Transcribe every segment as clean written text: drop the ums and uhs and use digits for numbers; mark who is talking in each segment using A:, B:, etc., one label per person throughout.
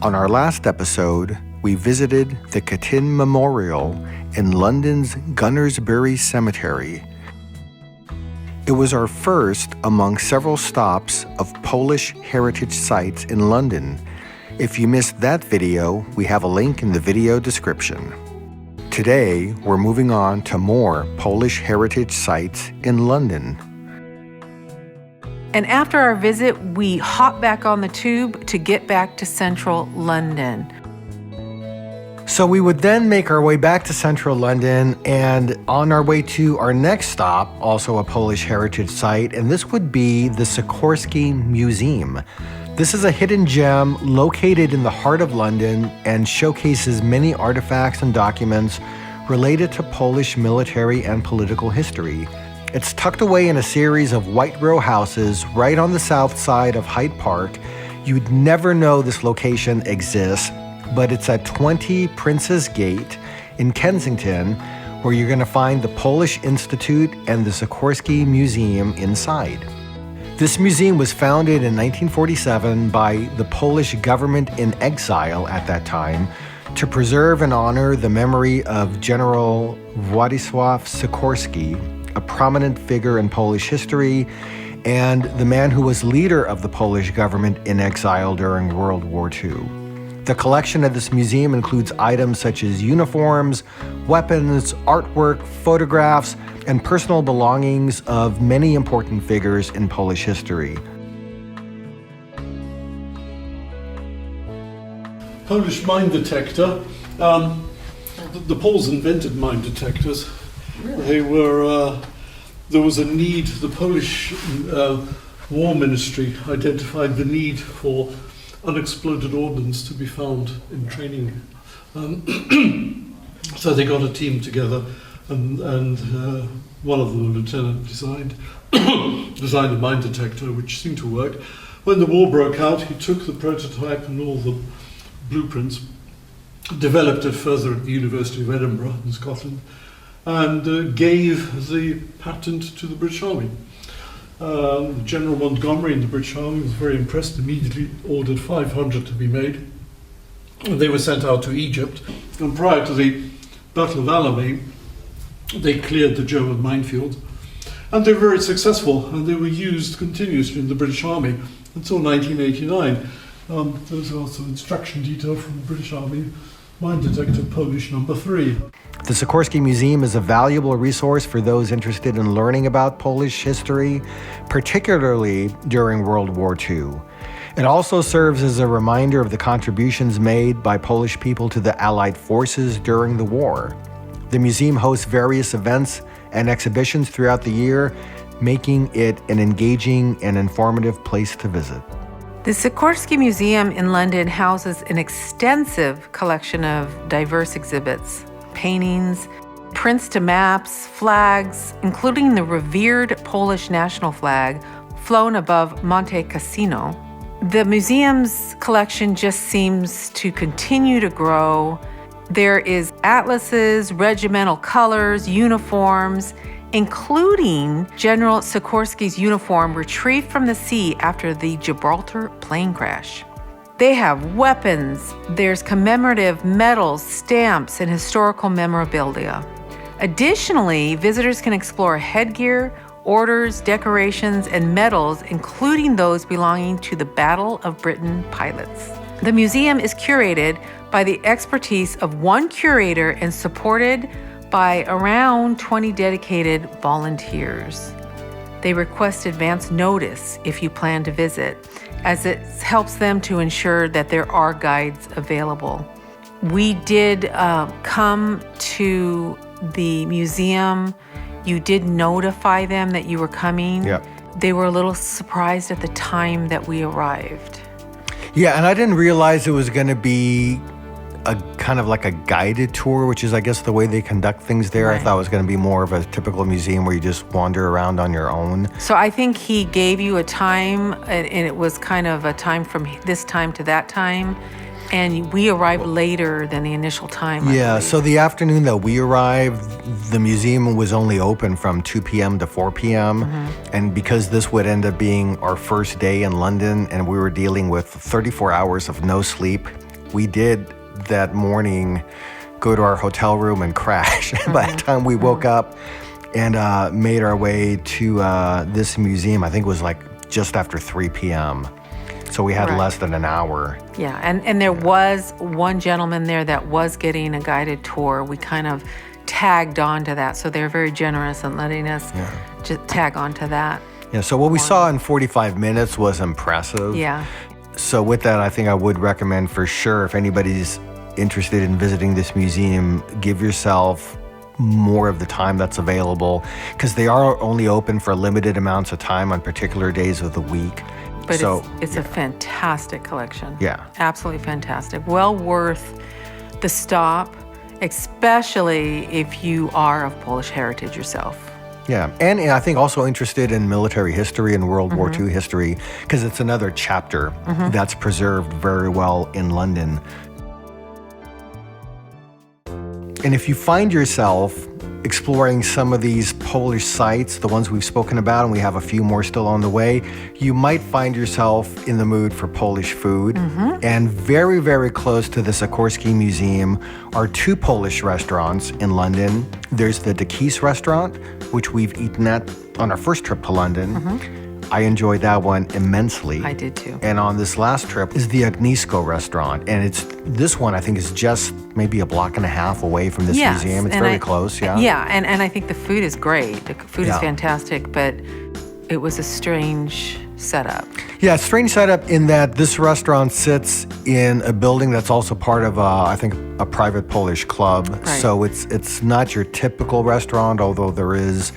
A: On our last episode, we visited the Katyn Memorial in London's Gunnersbury Cemetery. It was our first among several stops of Polish heritage sites in London. If you missed that video, we have a link in the video description. Today, we're moving on to more Polish heritage sites in London.
B: And after our visit, we hop back on the tube to get back to central London.
A: So we would then make our way back to central London, and on our way to our next stop, also a Polish heritage site, and this would be the Sikorski Museum. This is a hidden gem located in the heart of London and showcases many artifacts and documents related to Polish military and political history. It's tucked away in a series of white row houses right on the south side of Hyde Park. You'd never know this location exists, but it's at 20 Prince's Gate in Kensington, where you're going to find the Polish Institute and the Sikorski Museum inside. This museum was founded in 1947 by the Polish government in exile at that time to preserve and honor the memory of General Władysław Sikorski, a prominent figure in Polish history, and the man who was leader of the Polish government in exile during World War II. The collection at this museum includes items such as uniforms, weapons, artwork, photographs, and personal belongings of many important figures in Polish history.
C: Polish mine detector. The Poles invented mine detectors. Really? They were. There was a need. The Polish War Ministry identified the need for unexploded ordnance to be found in training. So they got a team together, and one of them, a lieutenant, designed a mine detector, which seemed to work. When the war broke out, he took the prototype and all the blueprints, developed it further at the University of Edinburgh in Scotland, and gave the patent to the British Army. General Montgomery in the British Army was very impressed, immediately ordered 500 to be made. And they were sent out to Egypt, and prior to the Battle of Alamein, they cleared the German minefields. And they were very successful, and they were used continuously in the British Army until 1989. There's also instruction detail from the British Army, mine detector Polish number 3.
A: The Sikorski Museum is a valuable resource for those interested in learning about Polish history, particularly during World War II. It also serves as a reminder of the contributions made by Polish people to the Allied forces during the war. The museum hosts various events and exhibitions throughout the year, making it an engaging and informative place to visit.
B: The Sikorski Museum in London houses an extensive collection of diverse exhibits, paintings, prints to maps, flags, including the revered Polish national flag flown above Monte Cassino. The museum's collection just seems to continue to grow. There is atlases, regimental colors, uniforms, including General Sikorski's uniform retrieved from the sea after the Gibraltar plane crash. They have weapons, there's commemorative medals, stamps, and historical memorabilia. Additionally, visitors can explore headgear, orders, decorations, and medals, including those belonging to the Battle of Britain pilots. The museum is curated by the expertise of one curator and supported by around 20 dedicated volunteers. They request advance notice if you plan to visit, as it helps them to ensure that there are guides available. We did come to the museum. You did notify them that you were coming.
A: Yeah.
B: They were a little surprised at the time that we arrived.
A: Yeah, and I didn't realize it was going to be a kind of like a guided tour, which is, I guess, the way they conduct things there.
B: Right.
A: I thought it was going to be more of a typical museum where you just wander around on your own.
B: So I think he gave you a time, and it was kind of a time from this time to that time. And we arrived later than the initial time.
A: Yeah, so the afternoon that we arrived, the museum was only open from 2 p.m. to 4 p.m.
B: Mm-hmm.
A: And because this would end up being our first day in London and we were dealing with 34 hours of no sleep we did that morning go to our hotel room and crash. By the time we woke up and made our way to this museum, I think it was like just after 3 p.m. So we had less than an hour.
B: Yeah, and there was one gentleman there that was getting a guided tour. We kind of tagged on to that. So they're very generous in letting us just tag on to that.
A: Yeah, so what we saw in 45 minutes was impressive.
B: Yeah.
A: So with that, I think I would recommend for sure, if anybody's interested in visiting this museum, give yourself more of the time that's available, because they are only open for limited amounts of time on particular days of the week.
B: But
A: so,
B: it's a fantastic collection.
A: Yeah.
B: Absolutely fantastic. Well worth the stop, especially if you are of Polish heritage yourself.
A: Yeah, and I think also interested in military history and World War II history, because it's another chapter that's preserved very well in London. And if you find yourself exploring some of these Polish sites, the ones we've spoken about, and we have a few more still on the way, you might find yourself in the mood for Polish food. And very, very close to the Sikorski Museum are 2 Polish restaurants in London. There's the Dobrucki restaurant, which we've eaten at on our first trip to London. I enjoyed that one immensely.
B: I did too.
A: And on this last trip is the Ognisko Restaurant. And this one I think is just maybe a block and a half away from this museum. It's very close,
B: Yeah, and I think the food is great. The food is fantastic, but it was a strange setup.
A: Yeah, strange setup in that this restaurant sits in a building that's also part of, I think, a private Polish club.
B: Right.
A: So it's not your typical restaurant, although there is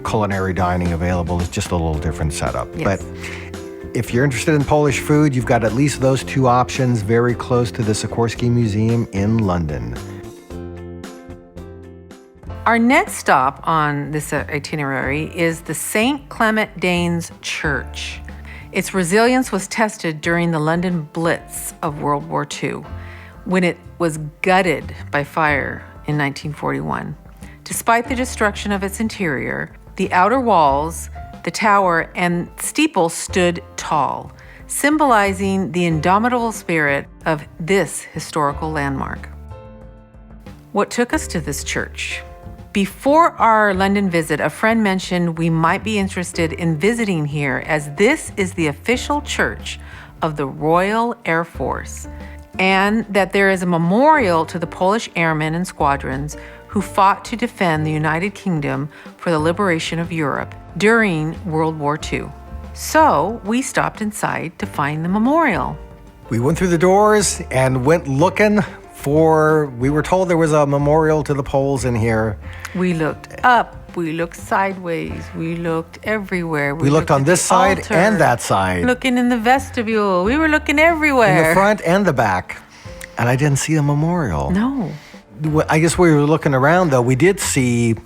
A: culinary dining available. It's just a little different setup.
B: Yes.
A: But if you're interested in Polish food, you've got at least those 2 options very close to the Sikorski Museum in London.
B: Our next stop on this itinerary is the St. Clement Danes Church. Its resilience was tested during the London Blitz of World War II, when it was gutted by fire in 1941. Despite the destruction of its interior, the outer walls, the tower, and steeple stood tall, symbolizing the indomitable spirit of this historical landmark. What took us to this church? Before our London visit, a friend mentioned we might be interested in visiting here, as this is the official church of the Royal Air Force, and that there is a memorial to the Polish airmen and squadrons who fought to defend the United Kingdom for the liberation of Europe during World War II. So we stopped inside to find the memorial.
A: We went through the doors and went looking we were told there was a memorial to the Poles in here.
B: We looked up, we looked sideways, we looked everywhere.
A: We looked on this side
B: altar,
A: and that side.
B: Looking in the vestibule, we were looking everywhere.
A: In the front and the back. And I didn't see a memorial.
B: No.
A: I guess we were looking around, though. We did see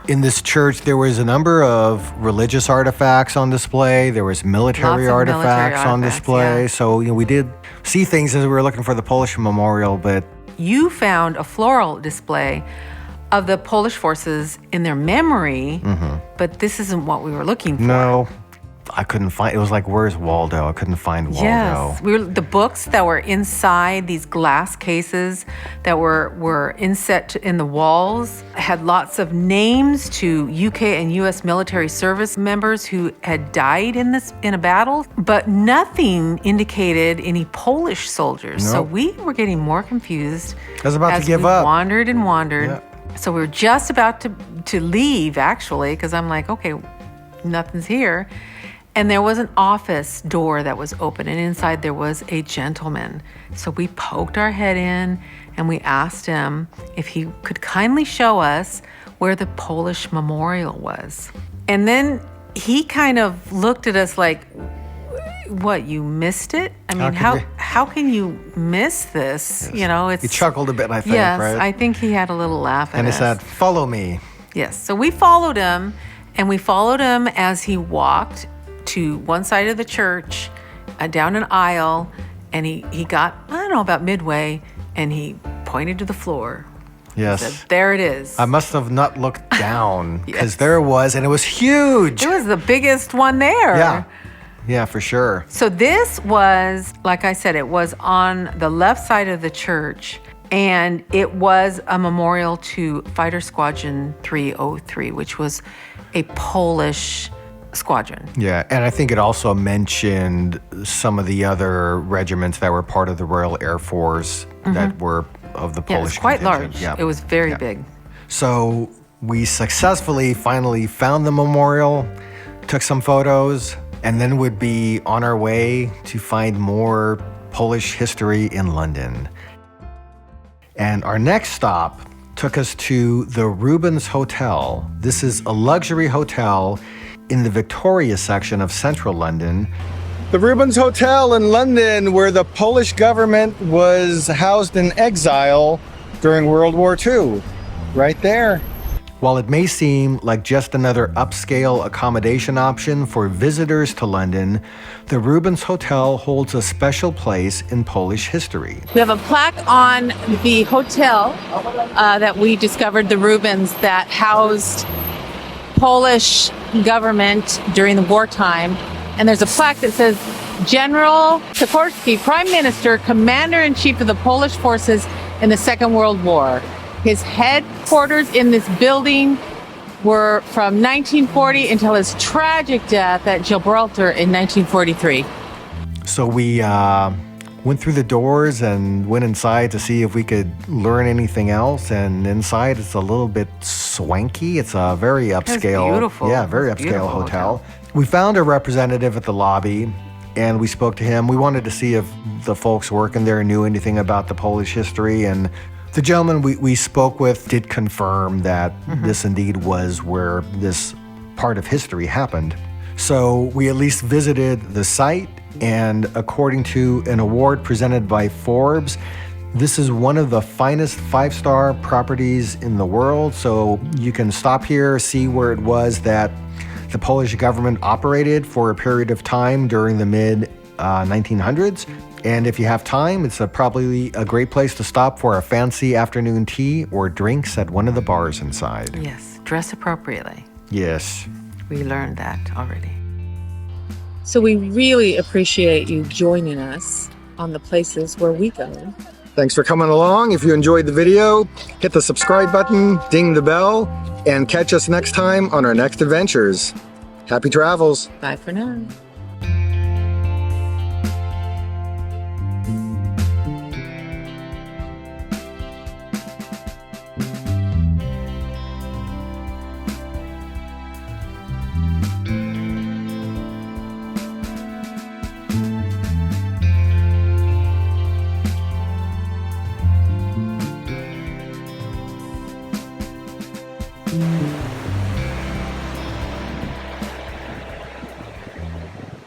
A: in this church there was a number of religious artifacts on display. There was military artifacts on display.
B: Yeah.
A: So we did see things as we were looking for the Polish memorial. But
B: you found a floral display of the Polish forces in their memory, but this isn't what we were looking for.
A: No. I couldn't find. It was like, where's Waldo? I couldn't find Waldo.
B: Yes, the books that were inside these glass cases that were inset in the walls had lots of names to UK and US military service members who had died in a battle, but nothing indicated any Polish soldiers.
A: Nope.
B: So we were getting more confused.
A: I was about to give up.
B: Wandered and wandered.
A: Yep.
B: So we were just about to leave, actually, because I'm like, okay, nothing's here. And there was an office door that was open, and inside there was a gentleman. So we poked our head in and we asked him if he could kindly show us where the Polish memorial was. And then he kind of looked at us like, what, you missed it? I mean, how can you miss this?
A: Yes. He chuckled a bit, I think,
B: yes,
A: right?
B: I think he had a little laugh at us.
A: And he said, follow me.
B: Yes, so we followed him, and we followed him as he walked to one side of the church, down an aisle, and he got, I don't know, about midway, and he pointed to the floor.
A: Yes.
B: He said, there it is.
A: I must have not looked down, because there it was, and it was huge.
B: It was the biggest one there.
A: Yeah. Yeah, for sure.
B: So this was, like I said, it was on the left side of the church, and it was a memorial to Fighter Squadron 303, which was a Polish squadron.
A: Yeah, and I think it also mentioned some of the other regiments that were part of the Royal Air Force that were of the
B: Yeah, it
A: Polish
B: was quite
A: contingent.
B: large.
A: Yeah.
B: It was very
A: Yeah.
B: big.
A: So we successfully finally found the memorial, took some photos, and then would be on our way to find more Polish history in London. And our next stop took us to the Rubens Hotel. This is a luxury hotel in the Victoria section of central London. The Rubens Hotel in London, where the Polish government was housed in exile during World War II. Right there. While it may seem like just another upscale accommodation option for visitors to London, the Rubens Hotel holds a special place in Polish history.
B: We have a plaque on the hotel that we discovered, the Rubens, that housed Polish government during the wartime. And there's a plaque that says, General Sikorski, Prime Minister, Commander-in-Chief of the Polish forces in the Second World War. His headquarters in this building were from 1940 until his tragic death at Gibraltar in 1943.
A: So we went through the doors and went inside to see if we could learn anything else. And inside, it's a little bit swanky. It's a very upscale,
B: beautiful.
A: yeah, very
B: It's a
A: upscale
B: beautiful
A: hotel. We found a representative at the lobby, and we spoke to him. We wanted to see if the folks working there knew anything about the Polish history. And the gentleman we spoke with did confirm that this indeed was where this part of history happened. So we at least visited the site, and according to an award presented by Forbes, this is one of the finest 5-star properties in the world. So you can stop here, see where it was that the Polish government operated for a period of time during the mid-1900s. And if you have time, it's probably a great place to stop for a fancy afternoon tea or drinks at one of the bars inside.
B: Yes, dress appropriately.
A: Yes.
B: We learned that already.
D: So we really appreciate you joining us on the places where we go.
A: Thanks for coming along. If you enjoyed the video, hit the subscribe button, ding the bell, and catch us next time on our next adventures. Happy travels.
D: Bye for now.
A: Mm-hmm.